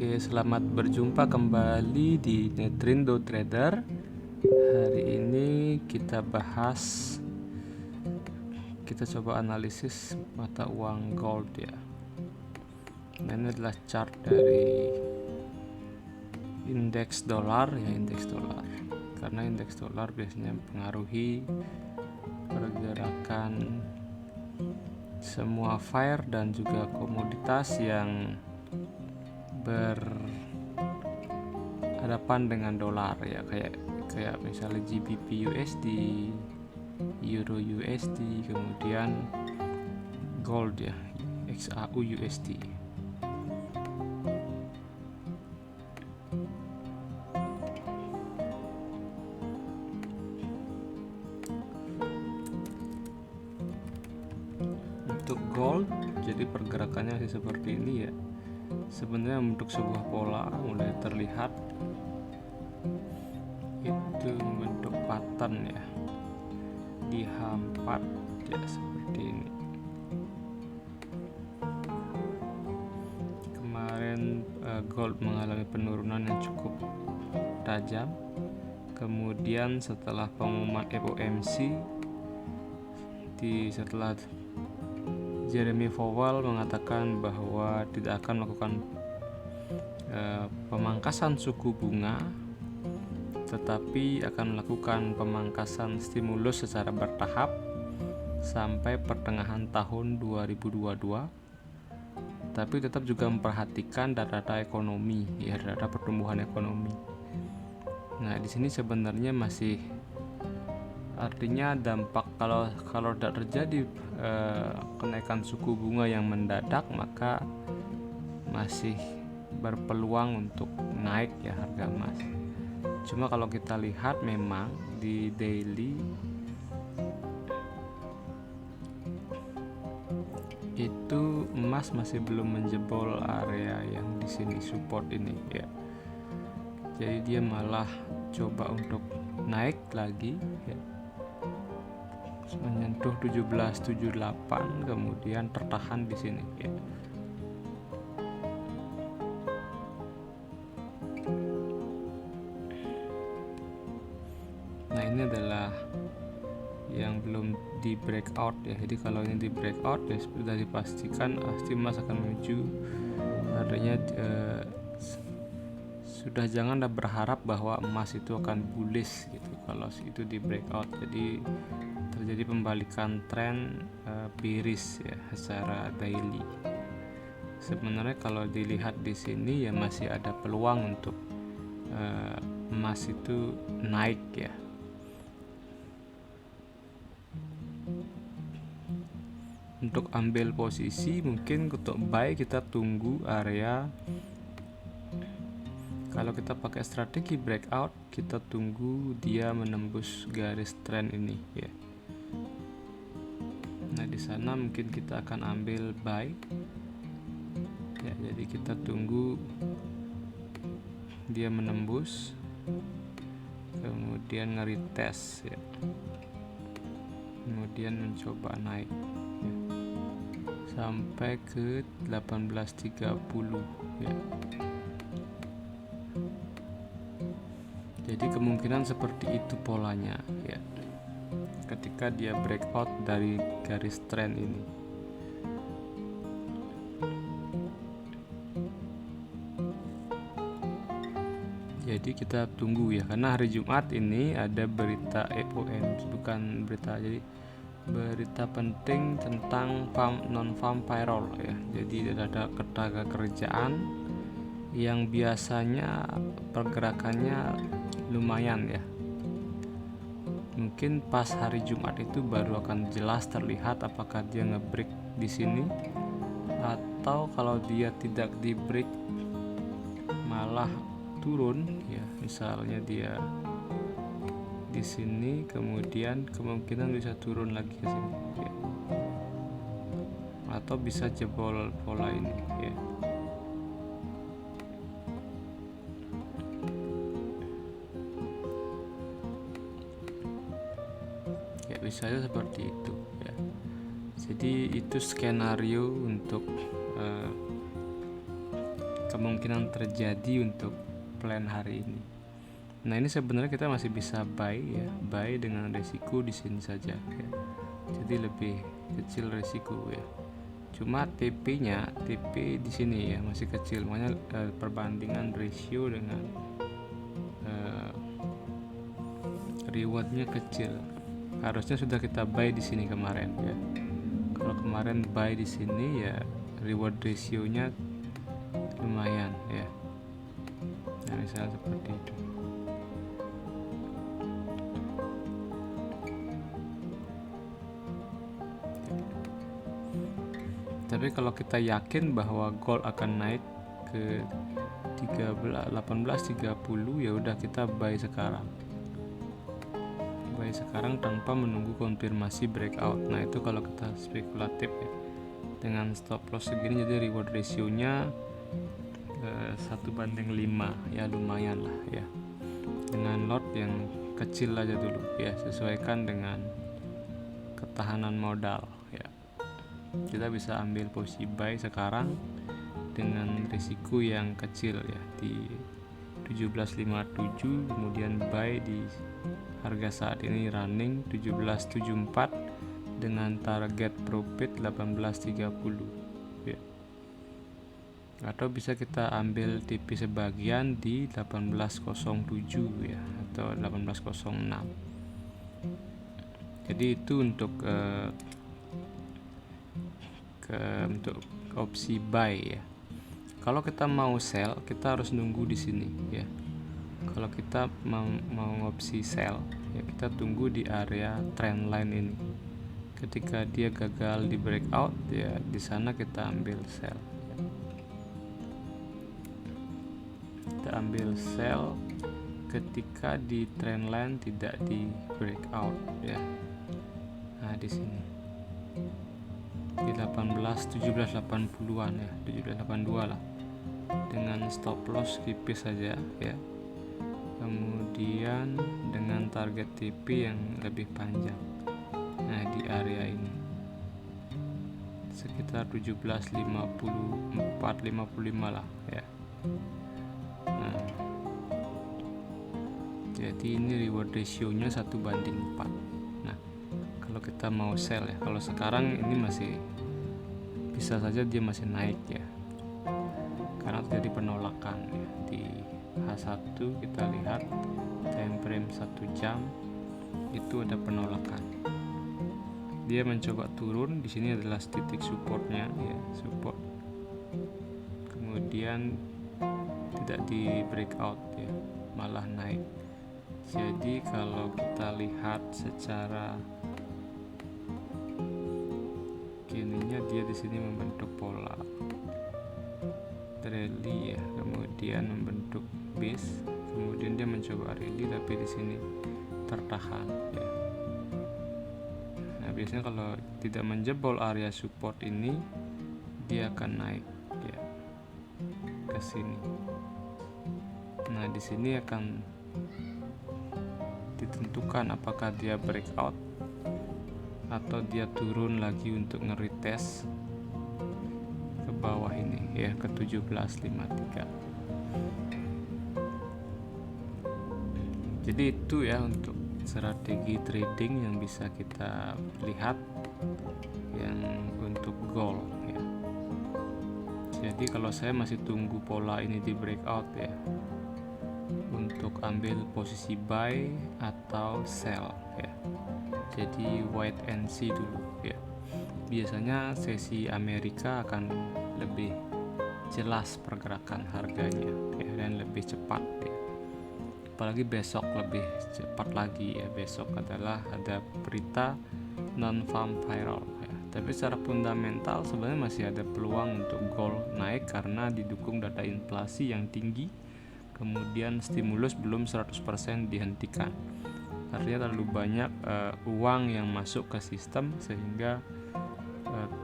Oke, selamat berjumpa kembali di Netrindo Trader. Hari ini kita coba analisis mata uang gold ya. Nah, ini adalah chart dari indeks dolar ya, karena indeks dolar biasanya mempengaruhi pergerakan semua fire dan juga komoditas yang berhadapan dengan dolar ya, kayak misalnya GBP USD, Euro USD, kemudian gold ya, XAU USD. Untuk gold, jadi pergerakannya masih seperti ini ya. Sebenarnya membentuk sebuah pola, mulai terlihat itu membentuk pattern ya di H4 ya, seperti ini. Kemarin gold mengalami penurunan yang cukup tajam. Kemudian setelah pengumuman FOMC, setelah Jeremy Powell mengatakan bahwa tidak akan melakukan pemangkasan suku bunga, tetapi akan melakukan pemangkasan stimulus secara bertahap sampai pertengahan tahun 2022. Tapi tetap juga memperhatikan data-data ekonomi ya, data pertumbuhan ekonomi. Nah, di sini sebenarnya masih artinya dampak kalau tidak terjadi kenaikan suku bunga yang mendadak, maka masih berpeluang untuk naik ya harga emas. Cuma kalau kita lihat memang di daily itu emas masih belum menjebol area yang di sini support ini ya. Jadi dia malah coba untuk naik lagi ya, menyentuh 1778, kemudian tertahan di sini ya. Nah, ini adalah yang belum di breakout ya. Jadi kalau ini di breakout ya sudah dipastikan pasti emas akan menuju, artinya sudah janganlah berharap bahwa emas itu akan bullish gitu kalau itu di breakout. Jadi terjadi pembalikan tren bearish ya secara daily. Sebenarnya kalau dilihat di sini ya masih ada peluang untuk emas itu naik ya. Untuk ambil posisi mungkin untuk buy kita tunggu area, kalau kita pakai strategi breakout kita tunggu dia menembus garis trend ini ya. Nah, di sana mungkin kita akan ambil buy ya. Jadi kita tunggu dia menembus, kemudian nge-retest ya, kemudian mencoba naik ya, sampai ke 1830 ya. Jadi kemungkinan seperti itu polanya ya, ketika dia breakout dari garis trend ini. Jadi kita tunggu ya, karena hari Jumat ini ada berita FOMC, bukan berita, jadi berita penting tentang non-farm payroll ya. Jadi ada ketenaga kerjaan yang biasanya pergerakannya lumayan ya. Mungkin pas hari Jumat itu baru akan jelas terlihat apakah dia nge-break di sini, atau kalau dia tidak di break malah turun ya. Misalnya dia di sini, kemudian kemungkinan bisa turun lagi ke sini ya, atau bisa jebol pola ini ya. Ya bisa aja seperti itu ya. Jadi itu skenario untuk kemungkinan terjadi untuk plan hari ini. Nah, ini sebenarnya kita masih bisa buy ya, buy dengan risiko di sini saja ya. Jadi lebih kecil risiko ya. Cuma TP di sini ya masih kecil, makanya perbandingan ratio dengan rewardnya kecil. Harusnya sudah kita buy di sini kemarin ya. Kalau kemarin buy di sini ya reward ratio-nya lumayan ya. Nah, misalnya seperti itu. Tapi kalau kita yakin bahwa gold akan naik ke 18.30 ya udah kita buy sekarang. Buy sekarang tanpa menunggu konfirmasi breakout. Nah, itu kalau kita spekulatif ya. Dengan stop loss segini jadi reward ratio-nya 1/5 ya, lumayan lah ya. Dengan lot yang kecil aja dulu ya, sesuaikan dengan ketahanan modal ya. Kita bisa ambil posisi buy sekarang dengan risiko yang kecil ya di 17.57, kemudian buy di harga saat ini running 17.74 dengan target profit 18.30 ya. Atau bisa kita ambil TP sebagian di 18.07 ya atau 18.06. Jadi itu untuk untuk opsi buy ya. Kalau kita mau sell, kita harus nunggu di sini ya. Kalau kita mau opsi sell ya, kita tunggu di area trendline ini. Ketika dia gagal di breakout ya, di sana kita ambil sell. Kita ambil sell ketika di trendline tidak di breakout ya. Nah, di sini di 1780-an ya, 1782 lah, dengan stop loss tipis saja ya, kemudian dengan target TP yang lebih panjang. Nah, di area ini sekitar 17.54-55 lah ya. Nah, jadi ini reward ratio-nya 1/4. Nah, kalau kita mau sell ya, kalau sekarang ini masih bisa saja dia masih naik ya, karena terjadi penolakan ya. Di H1 kita lihat time frame 1 jam itu ada penolakan. Dia mencoba turun, di sini adalah titik supportnya ya, support. Kemudian tidak di breakout ya, malah naik. Jadi kalau kita lihat secara kininya, dia di sini membentuk pola rally ya, kemudian membentuk base, kemudian dia mencoba rally tapi di sini tertahan ya. Nah, biasanya kalau tidak menjebol area support ini, dia akan naik ya ke sini. Nah, di sini akan ditentukan apakah dia breakout atau dia turun lagi untuk nge-retest ke bawah ini ya, ke 17.53. Jadi itu ya untuk strategi trading yang bisa kita lihat yang untuk gold ya. Jadi kalau saya masih tunggu pola ini di breakout ya, untuk ambil posisi buy atau sell ya. Jadi wait and see dulu ya. Biasanya sesi Amerika akan lebih jelas pergerakan harganya ya, dan lebih cepat ya. Apalagi besok lebih cepat lagi ya. Besok adalah ada berita non-farm payroll ya. Tapi secara fundamental sebenarnya masih ada peluang untuk gold naik karena didukung data inflasi yang tinggi, kemudian stimulus belum 100% dihentikan. Artinya terlalu banyak uang yang masuk ke sistem sehingga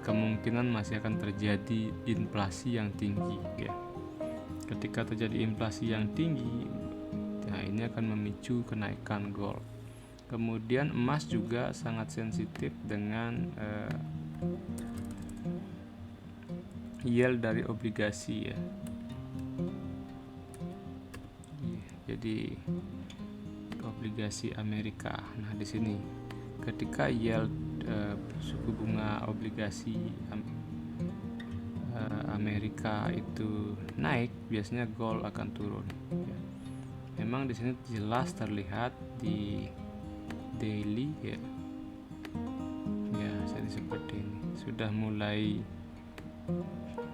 kemungkinan masih akan terjadi inflasi yang tinggi ya. Ketika terjadi inflasi yang tinggi, nah ini akan memicu kenaikan gold. Kemudian emas juga sangat sensitif dengan yield dari obligasi ya. Jadi obligasi Amerika. Nah, di sini ketika yield suku bunga obligasi Amerika itu naik, biasanya gold akan turun. Ya. Memang di sini jelas terlihat di daily ya. Ya, jadi seperti ini. Sudah mulai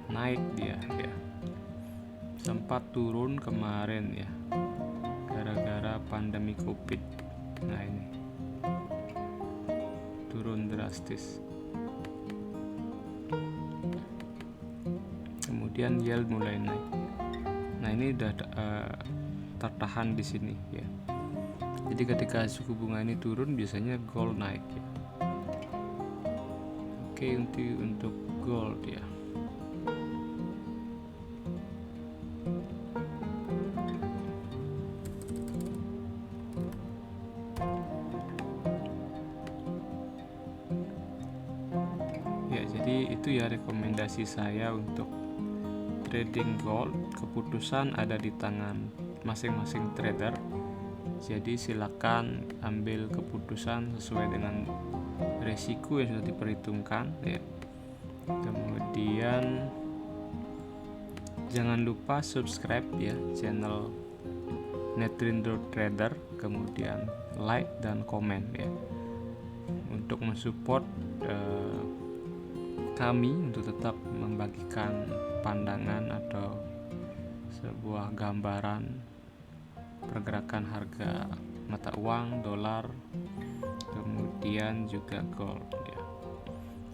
naik dia ya. Sempat turun kemarin ya. Gara-gara pandemi Covid. Nah, ini turun drastis. Kemudian yield mulai naik. Nah, ini udah tertahan di sini ya. Jadi ketika suku bunga ini turun, biasanya gold naik ya. Oke, untuk gold ya. Ya, jadi itu ya rekomendasi saya untuk trading gold. Keputusan ada di tangan masing-masing trader. Jadi silakan ambil keputusan sesuai dengan resiko yang sudah diperhitungkan ya. Kemudian jangan lupa subscribe ya channel Netrindo Trader, kemudian like dan komen ya untuk mensupport kami untuk tetap membagikan pandangan atau sebuah gambaran pergerakan harga mata uang, dolar, kemudian juga gold ya.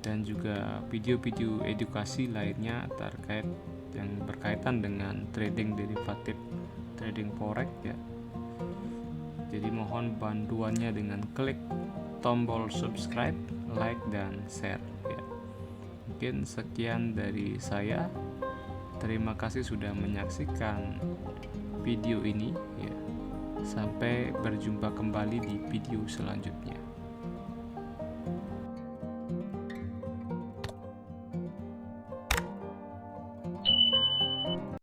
Dan juga video-video edukasi lainnya terkait yang berkaitan dengan trading derivatif, trading forex ya. Jadi mohon bantuannya dengan klik tombol subscribe, like dan share ya. Mungkin sekian dari saya. Terima kasih sudah menyaksikan video ini ya. Sampai berjumpa kembali di video selanjutnya.